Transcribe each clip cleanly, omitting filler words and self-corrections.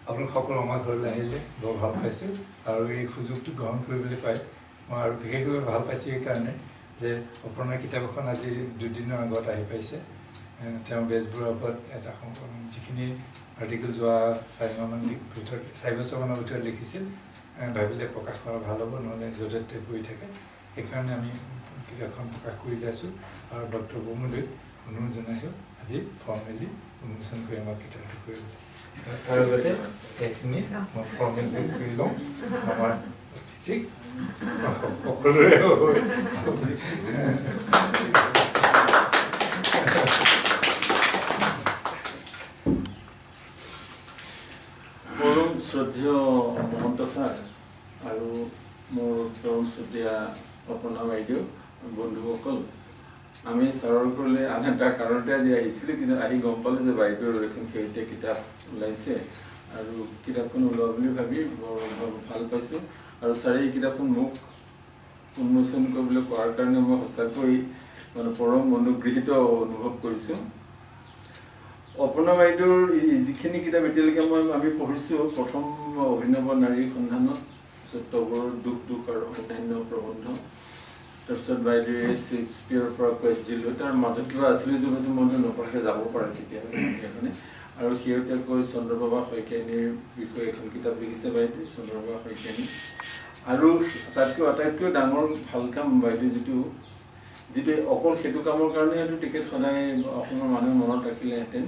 আপোনালোক সকলো আমাৰ ঘৰলৈ আহিলে বৰ ভাল পাইছোঁ আৰু এই সুযোগটো গ্ৰহণ কৰিবলৈ পাই মই আৰু বিশেষভাৱে ভাল পাইছোঁ এইকাৰণে যে অপৰ্ণাৰ কিতাপ এখন আজি 2 দিনৰ আগত আহি পাইছে তেওঁ বেজবৰুৱাৰ ওপৰত এটা যিখিনি আৰ্টিকেল যোৱা 4 বছৰমানৰ ভিতৰত লিখিছিল ভাবিলে প্ৰকাশ কৰা ভাল হ'ব নহ'লে য'তে ত'তে পৰি থাকে সেইকাৰণে আমি কিতাপখন প্ৰকাশ কৰি আছোঁ আৰু ডক্টৰ বমুলৈ অনুৰোধ জনাইছোঁ আজি ফৰ্মেলি উন্মোচন কৰি আমাৰ কিতাপটো কৰিব তাৰ আগতে এইখিনি মই ফৰ্মেল কৰি লওঁ আমাৰ ঠিক সকলোৰে পৰম শ্ৰদ্ধেয় মহন্ত ছাৰ আৰু মোৰ পৰম শ্ৰদ্ধেয়া অপৰ্ণা বাইদেউ বন্ধুসকল আমি ছাৰৰ ঘৰলৈ আন এটা কাৰণতে আজি আহিছিলোঁ কিন্তু আহি গম পালোঁ যে বাইদেউৰ এখন শেহতীয়া কিতাপ ওলাইছে আৰু কিতাপখন ওলোৱা বুলি ভাবি বৰ ভাল পাইছোঁ আৰু ছাৰে এই কিতাপখন মোক উন্মোচন কৰিবলৈ কোৱাৰ কাৰণে মই সঁচাকৈ মানে পৰম অনুগৃহীত অনুভৱ কৰিছোঁ অপৰ্ণা বাইদেউৰ যিখিনি কিতাপ এতিয়ালৈকে আমি পঢ়িছোঁ প্ৰথম অভিনৱ নাৰীৰ সন্ধানত তাৰপিছত তগৰৰ দুখ আৰু অন্যান্য প্ৰবন্ধ তাৰপিছত বাইদেৱে শ্বেক্সপিয়াৰৰ পৰা কয়জিলৈ তাৰ মাজত কিবা আছিলে যে মনটো নপঢ়াকৈ যাব পাৰে কেতিয়াবা আৰু শেহতীয়াকৈ চন্দ্ৰপ্ৰভা শইকীয়ানীৰ বিষয়ে এখন কিতাপ লিখিছে বাইদেৱে চন্দ্ৰপ্ৰভা শইকীয়ানী আৰু আটাইতকৈ ডাঙৰ ভাল কাম বাইদেউ যিটো অকল সেইটো কামৰ কাৰণে সেইটো তেখেত সদায় অসমৰ মানুহে মনত ৰাখিলেহেঁতেন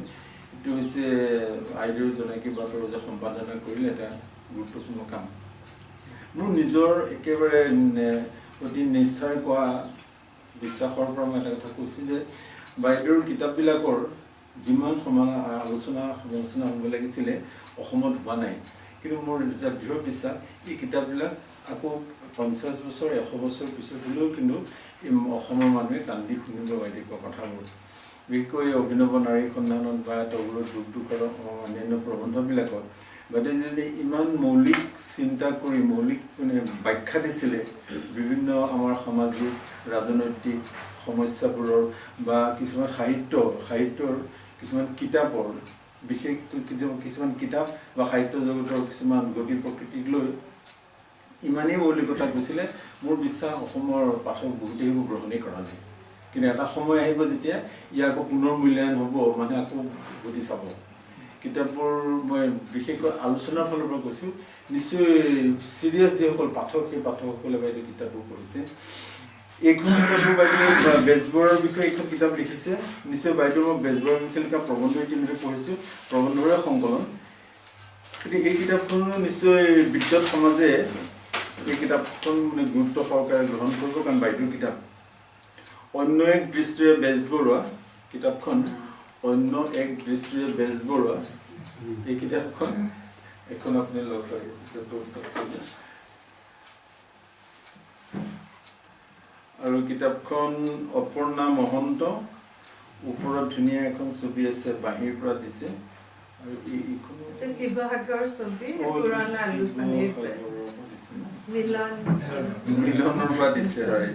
এইটো হৈছে আইদেউৰ জনাকী বাতৰ যে সম্পাদনা কৰিলে এটা গুৰুত্বপূৰ্ণ কাম মোৰ নিজৰ একেবাৰে অতি নিষ্ঠাৰে কোৱা বিশ্বাসৰ পৰা মই এটা কথা কৈছোঁ যে বাইদেউৰ কিতাপবিলাকৰ যিমান আলোচনা সমালোচনা হ'ব লাগিছিলে অসমত হোৱা নাই কিন্তু মোৰ এটা দৃঢ় বিশ্বাস এই কিতাপবিলাক আকৌ 50 বছৰ 100 বছৰ পিছত হ'লেও কিন্তু অসমৰ মানুহে কান্দি শুনিব বাইদেউ কোৱা কথাবোৰ বিশেষকৈ অভিনৱ নাৰীৰ সন্ধানত বা তগৰৰ দুখ আৰু অন্যান্য প্ৰবন্ধবিলাকত বাইদেউ যদি ইমান মৌলিক চিন্তা কৰি মৌলিক মানে ব্যাখ্যা দিছিলে বিভিন্ন আমাৰ সামাজিক ৰাজনৈতিক সমস্যাবোৰৰ বা কিছুমান সাহিত্যৰ কিছুমান কিতাপৰ বিশেষকৈ কিছুমান কিতাপ বা সাহিত্য জগতৰ কিছুমান গতি প্ৰকৃতিক লৈ ইমানেই মৌলিকতা কৈছিলে মোৰ বিশ্বাস অসমৰ পাঠক বহুতেই গ্ৰহণেই কৰা নাই কিন্তু এটা সময় আহিব যেতিয়া ইয়াৰ আকৌ পুনৰ মূল্যায়ন হ'ব মানে আকৌ গতি চাব কিতাপবোৰ মই বিশেষকৈ আলোচনাৰ ফালৰ পৰা কৈছোঁ নিশ্চয় চিৰিয়াছ যিসকল পাঠক সেই পাঠকসকলে বাইদেউ কিতাপবোৰ পঢ়িছে এইখন কিতাপবোৰ বাইদেউ বেজবৰুৱাৰ বিষয়ে এইখন কিতাপ লিখিছে নিশ্চয় বাইদেউ মই বেজবৰুৱাৰ বিষয়ে লিখা প্ৰবন্ধ ইতিমধ্যে পঢ়িছোঁ প্ৰবন্ধৰে সংকলন গতিকে এই কিতাপখনো নিশ্চয় বিদ্যুৎ সমাজে এই কিতাপখন মানে গুৰুত্ব সহকাৰে গ্ৰহণ কৰিব কাৰণ বাইদেউৰ কিতাপ অন্য এক দৃষ্টিৰে বেজবৰুৱা কিতাপখন অন্য এক দৃষ্টিৰে বেজবৰুৱা এই কিতাপখন এখন আপুনি লগ পায় আৰু কিতাপখন অপৰ্ণা মহন্ত ওপৰত ধুনীয়া এখন ছবি আছে বাহিৰ পৰা দিছে আৰু এইখন শিৱসাগৰ ছবি পুৰণা আলোচনীৰ মিলনৰ পৰা দিছে হয়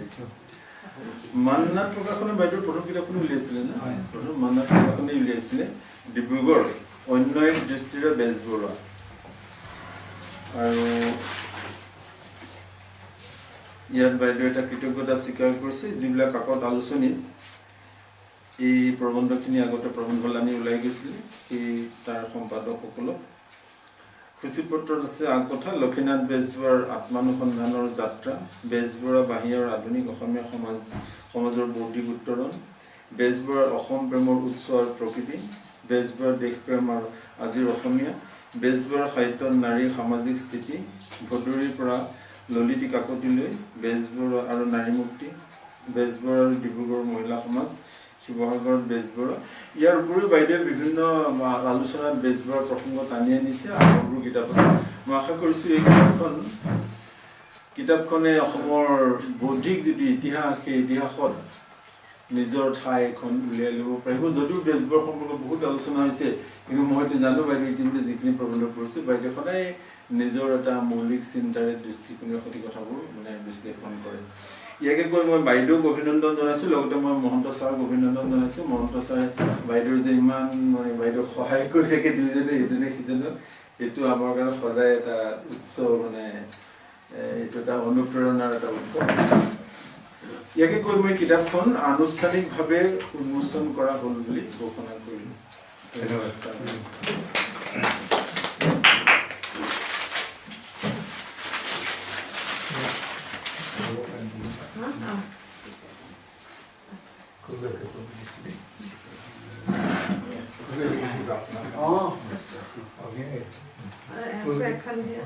মান্নাত প্ৰকাশনে বাইদেউৰ প্ৰথম কিতাপখন উলিয়াইছিলে না প্ৰথম মান্নাত প্ৰকাশনে উলিয়াইছিলে ডিব্ৰুগড় অন্য এক দৃষ্টিৰে বেজবৰুৱা আৰু ইয়াত বাইদেউ এটা কৃতজ্ঞতা স্বীকাৰ কৰিছে যিবিলাক কাকত আলোচনীত এই প্ৰবন্ধখিনি আগতে প্ৰবন্ধলানি ওলাই গৈছিলে সেই তাৰ সম্পাদকসকলক সূচীপত্ৰত আছে আগকথা লক্ষীনাথ বেজবৰুৱাৰ আত্মানুসন্ধানৰ যাত্ৰা বেজবৰুৱা বাহিৰৰ আধুনিক অসমীয়া সমাজৰ বৌদ্ধিক উত্তৰণ বেজবৰুৱাৰ অসম প্ৰেমৰ উৎস আৰু প্ৰকৃতি বেজবৰুৱাৰ দেশপ্ৰেম আৰু আজিৰ অসমীয়া বেজবৰুৱাৰ সাহিত্যত নাৰীৰ সামাজিক স্থিতি ভদুৰীৰ পৰা ললিতী কাকতিলৈ বেজবৰুৱা আৰু নাৰী মুক্তি বেজবৰুৱা আৰু ডিব্ৰুগড় মহিলা সমাজ শিৱসাগৰত বেজবৰুৱা ইয়াৰ উপৰিও বাইদেৱে বিভিন্ন আলোচনাত বেজবৰুৱাৰ প্ৰসংগ টানি আনিছে আগৰবোৰ কিতাপত মই আশা কৰিছোঁ এই কিতাপখনে অসমৰ বৌদ্ধিক যিটো ইতিহাস সেই ইতিহাসত নিজৰ ঠাই এখন উলিয়াই ল'ব পাৰিব যদিও বেজবৰুৱাৰ সম্পৰ্কে বহুত আলোচনা হৈছে কিন্তু মই হয়তো জানো বাইদেউ ইতিমধ্যে যিখিনি প্ৰবন্ধ কৰিছোঁ বাইদেউ সদায় নিজৰ এটা মৌলিক চিন্তাৰে দৃষ্টিকোণেৰে সৈতে কথাবোৰ মানে বিশ্লেষণ কৰে ইয়াকে কৈ মই বাইদেউক অভিনন্দন জনাইছোঁ লগতে মই মহন্ত ছাৰক অভিনন্দন জনাইছোঁ মহন্ত ছাৰে বাইদেউৰ যে ইমান মানে বাইদেউক সহায় কৰি থাকে দুইজনে ইজনে সিজনক এইটো আমাৰ কাৰণে সদায় এটা উৎস মানে এইটো এটা অনুপ্ৰেৰণাৰ এটা উৎস ইয়াকে কৈ মই কিতাপখন আনুষ্ঠানিকভাৱে উন্মোচন কৰা হ'ল বুলি ঘোষণা কৰিলোঁ ধন্যবাদ ছাৰ এখন দিয়া